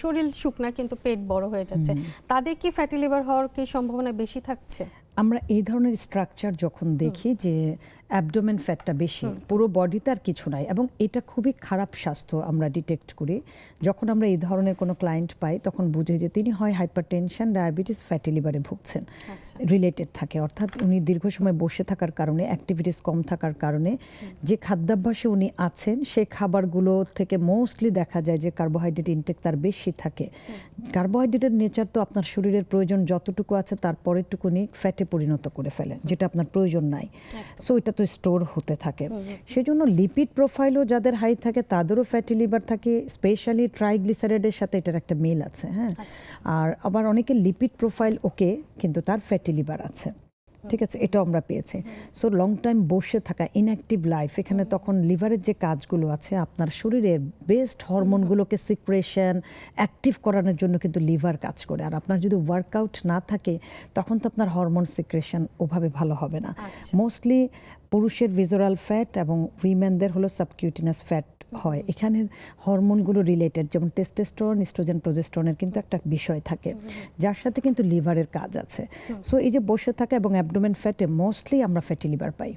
শরীর শুকনা কিন্তু পেট বড় হয়ে যাচ্ছে, তাদের কি ফ্যাটি লিভার হওয়ার কি সম্ভাবনা বেশি থাকছে? আমরা এই ধরনের স্ট্রাকচার যখন দেখি যে অ্যাবডোমেন ফ্যাটটা বেশি, পুরো বডিতে আর কিছু নাই, এবং এটা খুবই খারাপ স্বাস্থ্য আমরা ডিটেক্ট করি যখন আমরা এই ধরনের কোনো ক্লায়েন্ট পাই, তখন বুঝি যে তিনি হয় হাইপারটেনশন, ডায়াবেটিস, ফ্যাটি লিভারে ভুগছেন, রিলেটেড থাকে। অর্থাৎ উনি দীর্ঘ সময় বসে থাকার কারণে, অ্যাক্টিভিটিস কম থাকার কারণে যে খাদ্যাভ্যাসে উনি আছেন সেই খাবারগুলো থেকে মোস্টলি দেখা যায় যে কার্বোহাইড্রেট ইনটেক তার বেশি থাকে। কার্বোহাইড্রেটের নেচার তো আপনার শরীরের প্রয়োজন যতটুকু আছে তার পরেরটুকুনি ফ্যাটে পরিণত করে ফেলে, যেটা আপনার প্রয়োজন নাই। সো এটা তো স্টোর হতে থাকে। সেই জন্য লিপিড প্রোফাইলও যাদের হাই থাকে তাদেরও ফ্যাটি লিভার থাকে, স্পেশালি ট্রাইগ্লিসারাইডের সাথে এটার একটা মিল আছে। হ্যাঁ, আর আবার অনেকের লিপিড প্রোফাইল ওকে, কিন্তু তার ফ্যাটি লিভার আছে। ঠিক আছে, এটাও আমরা পেয়েছি। সো লং টাইম বসে থাকা, ইনঅ্যাক্টিভ লাইফ, এখানে তখন লিভারের যে কাজগুলো আছে আপনার শরীরের বেস্ট হরমোনগুলোকে সিক্রেশন অ্যাক্টিভ করানোর জন্য কিন্তু লিভার কাজ করে। আর আপনার যদি ওয়ার্কআউট না থাকে তখন তো আপনার হরমোন সিক্রেশন ওভাবে ভালো হবে না। মোস্টলি পুরুষের ভিজুরাল ফ্যাট এবং উইমেনদের হলো সাবকিউটিনাস ফ্যাট হয়। এখানে হরমোনগুলো রিলেটেড, যেমন টেস্টোস্টেরন, ইস্ট্রোজেন, প্রোজেস্টেরনের কিন্তু একটা বিষয় থাকে যার সাথে কিন্তু লিভারের কাজ আছে। সো এই যে বসে থাকা এবং অ্যাবডোমেন ফ্যাটে মোস্টলি আমরা ফ্যাটি লিভার পাই।